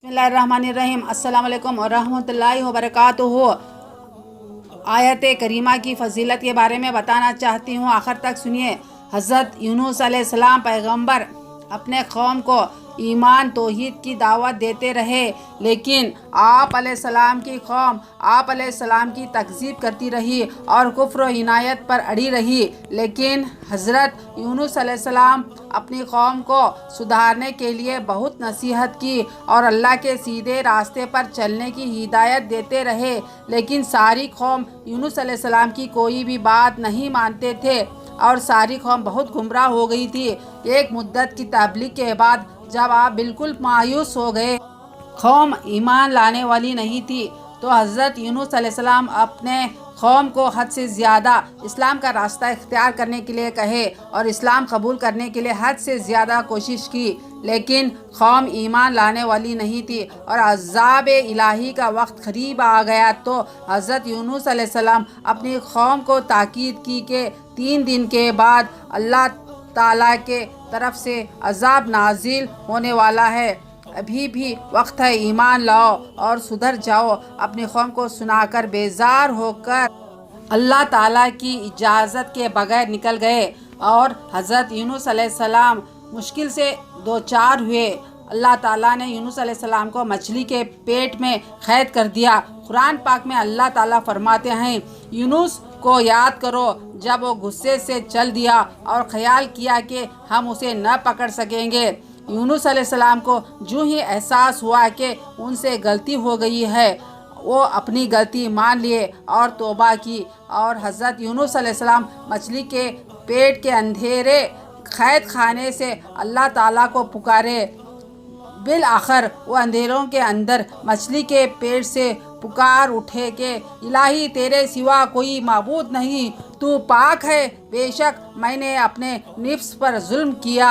बिस्मिल्लाहिर्रहमानिर्रहीम। अस्सलाम वालेकुम और रहमतुल्लाहि व बरकातुहू। आयत करीमा की फ़जीलत के बारे में बताना चाहती हूँ, आखिर तक सुनिए। हज़रत यूनुस अलैहिस्सलाम पैगंबर अपने कौम को ईमान तौहीद की दावत देते रहे, लेकिन आप अलैहिस्सलाम की कौम आप अलैहिस्सलाम की तकज़ीब करती रही और कुफ्र व इनायत पर अड़ी रही। लेकिन हज़रत यूनुस अलैहिस्सलाम अपनी कौम को सुधारने के लिए बहुत नसीहत की और अल्लाह के सीधे रास्ते पर चलने की हिदायत देते रहे, लेकिन सारी कौम यूनुस अलैहिस्सलाम की कोई भी बात नहीं मानते थे और सारी कौम बहुत गुमराह हो गई थी। एक मुद्दत की तबलीग के बाद जब आप बिल्कुल मायूस हो गए, कौम ईमान लाने वाली नहीं थी, तो हज़रत यूनुस अलैहिस्सलाम अपने कौम को हद से ज़्यादा इस्लाम का रास्ता इख्तियार करने के लिए कहे और इस्लाम कबूल करने के लिए हद से ज़्यादा कोशिश की, लेकिन कौम ईमान लाने वाली नहीं थी और अज़ाब इलाही का वक्त करीब आ गया। तो हज़रत यूनुस अलैहिस्सलाम अपनी कौम को ताकीद की कि 3 दिन के बाद अल्लाह ताला के तरफ से अज़ाब नाजिल होने वाला है, अभी भी वक्त है, ईमान लाओ और सुधर जाओ। अपनी कौम को सुनाकर बेजार होकर अल्लाह ताला की इजाज़त के बगैर निकल गए और हज़रत यूनुस अलैहिस्सलाम मुश्किल से 2-4 हुए। अल्लाह ताला ने यूनुस अलैहिस्सलाम को मछली के पेट में कैद कर दिया। कुरान पाक में अल्लाह ताला फरमाते हैं, यूनुस को याद करो जब वो गुस्से से चल दिया और ख्याल किया कि हम उसे न पकड़ सकेंगे। यूनुस अलैहिस्सलाम को जो ही एहसास हुआ कि उनसे गलती हो गई है, वो अपनी गलती मान लिए और तौबा की और हज़रत यूनुस अलैहिस्सलाम मछली के पेट के अंधेरे कैद खाने से अल्लाह ताला को पुकारे। बिल आखिर वो अंधेरों के अंदर मछली के पेट से पुकार उठे कि इलाही तेरे सिवा कोई माबूद नहीं, तू पाक है, बेशक मैंने अपने निफ्स पर जुल्म किया।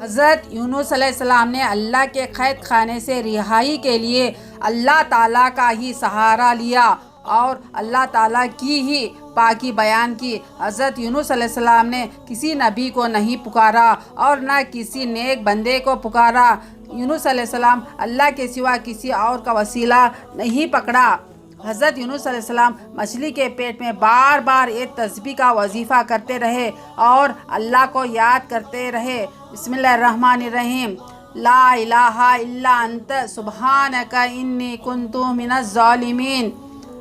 हज़रत यूनुस अलैहिस्सलाम ने अल्लाह के कैद खाने से रिहाई के लिए अल्लाह ताला का ही सहारा लिया और अल्लाह ताला की ही पाकी बयान की। हज़रत यूनुस अलैहिस्सलाम ने किसी नबी को नहीं पुकारा और न किसी नेक बंदे को पुकारा। यूनुस अलैहिस्सलाम अल्लाह के सिवा किसी और का वसीला नहीं पकड़ा। हज़रत यूनुस अलैहिस्सलाम मछली के पेट में बार बार एक तस्बीह का वजीफ़ा करते रहे और अल्लाह को याद करते रहे। बिस्मिल्लाहिर्रहमानिर्रहीम। ला इलाहा इल्ला अंत सुब्हानका इन्नी कुन्तु मिनज़ ज़ालिमीन।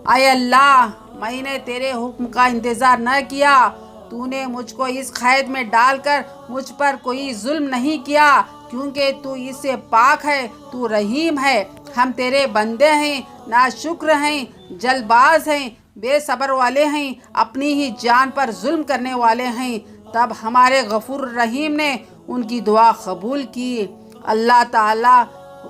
आय अल्लाह, मैंने तेरे हुक्म का इंतज़ार न किया, तूने मुझको इस कैद में डालकर मुझ पर कोई जुल्म नहीं किया, क्योंकि तू इससे पाक है, तू रहीम है। हम तेरे बंदे हैं, नाशुक्र हैं, जल्दबाज हैं, बेसब्र वाले हैं, अपनी ही जान पर जुल्म करने वाले हैं। तब हमारे गफूर रहीम ने उनकी दुआ कबूल की। अल्लाह ताला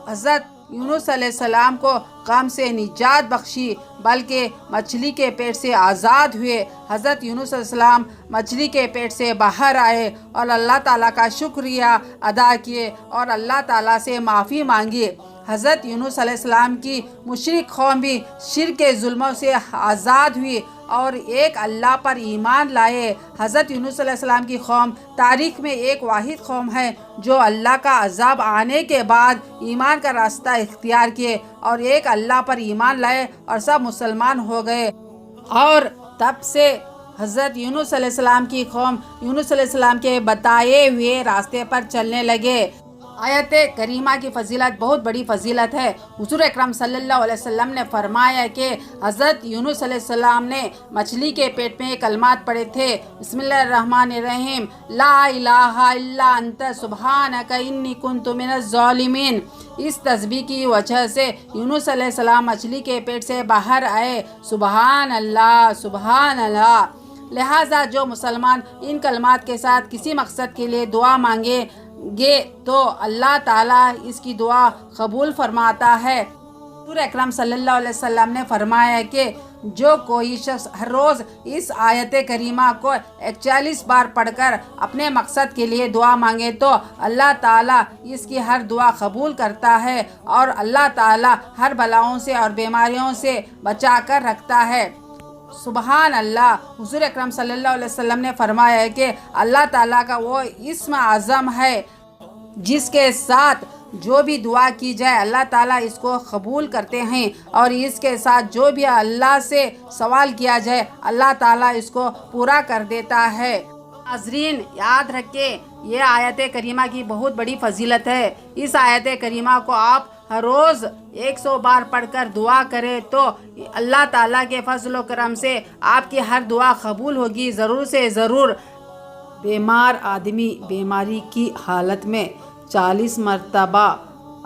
हज़रत यूनुस अलैहिस्सलाम को गम से निजात बख्शी, बल्कि मछली के पेट से आज़ाद हुए। हज़रत यूनुस अलैहिस्सलाम मछली के पेट से बाहर आए और अल्लाह ताला का शुक्रिया अदा किए और अल्लाह ताला से माफ़ी मांगी। हज़रत यूनुस अलैहिस्सलाम की मुशरिक कौम भी शिर्क के जुल्मों से आज़ाद हुई और एक अल्लाह पर ईमान लाए। हज़रत यूनुस अलैहिस्सलाम की कौम तारीख़ में एक वाहिद कौम है जो अल्लाह का अज़ाब आने के बाद ईमान का रास्ता इख्तियार किए और एक अल्लाह पर ईमान लाए और सब मुसलमान हो गए। और तब से हज़रत यूनुस अलैहिस्सलाम की कौम यूनुस अलैहिस्सलाम के बताए हुए रास्ते पर चलने लगे। आयत करीमा की फ़जीलत बहुत बड़ी फ़जीलत है। हुज़ूर अकरम सल्लल्लाहु अलैहि वसल्लम ने फरमाया कि हज़रत यूनुस अलैहिस्सलाम ने मछली के पेट में कलमात पढ़े थे, बिस्मिल्लाहिर्रहमानिर्रहीम, ला इलाहा इल्ला अंत सुब्हानका इन्नी कुन्तु मिनज़ ज़ालिमीन। इस तस्बीह की वजह से यूनुस अलैहिस्सलाम मछली के पेट से बाहर आए। सुबहान अल्लाह, सुबहान अल्लाह। लिहाजा जो मुसलमान इन कलमात के साथ किसी मकसद के लिए दुआ मांगेंगे तो अल्लाह ताला इसकी दुआ कबूल फरमाता है। हुज़ूर अकरम सल्लल्लाहु अलैहि वसल्लम ने फरमाया कि जो कोई शख्स हर रोज़ इस आयत करीमा को 41 बार पढ़कर अपने मकसद के लिए दुआ मांगे तो अल्लाह ताला इसकी हर दुआ कबूल करता है और अल्लाह ताला हर बलाओं से और बीमारियों से बचा कर रखता है। सुबहान अल्लाह। हुज़ूर अकरम सल्लल्लाहु अलैहि वसल्लम ने फरमाया कि अल्लाह ताला का वो इस्म आज़म है जिसके साथ جو بھی دعا کی جائے اللہ تعالیٰ اس کو قبول کرتے ہیں، اور اس کے ساتھ جو بھی اللہ سے سوال کیا جائے اللہ تعالیٰ اس کو پورا کر دیتا ہے۔ ناظرین یاد رکھیں، یہ آیت کریمہ کی بہت بڑی فضیلت ہے۔ اس آیت کریمہ کو آپ ہر روز 100 بار پڑھ کر دعا کریں تو اللہ تعالیٰ کے فضل و کرم سے آپ کی ہر دعا قبول ہوگی ضرور سے ضرور۔ بیمار آدمی بیماری کی حالت میں 40 مرتبہ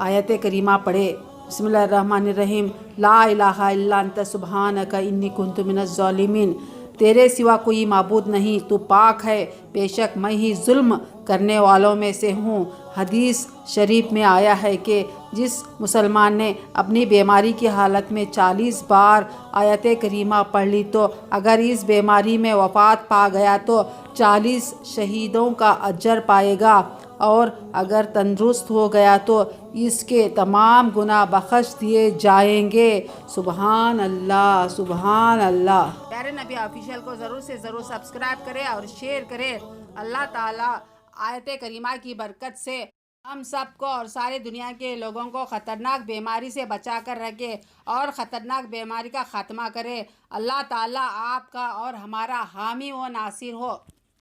آیت کریمہ پڑھے۔ بسم اللہ الرحمن الرحیم، لا الہ الا انت سبحانک انی کنت من الظالمین، تیرے سوا کوئی معبود نہیں، تو پاک ہے، بے شک میں ہی ظلم کرنے والوں میں سے ہوں۔ حدیث شریف میں آیا ہے کہ جس مسلمان نے اپنی بیماری کی حالت میں 40 بار آیت کریمہ پڑھ لی تو اگر اس بیماری میں وفات پا گیا تو 40 شہیدوں کا اجر پائے گا، اور اگر تندرست ہو گیا تو اس کے تمام گناہ بخش دیے جائیں گے۔ سبحان اللہ، سبحان اللہ۔ پیارے نبی آفیشیل کو ضرور سے ضرور سبسکرائب کرے اور شیئر کرے۔ اللہ تعالیٰ آیت کریمہ کی برکت سے ہم سب کو اور ساری دنیا کے لوگوں کو خطرناک بیماری سے بچا کر رکھے اور خطرناک بیماری کا خاتمہ کرے۔ اللہ تعالیٰ آپ کا اور ہمارا حامی و ناصر ہو۔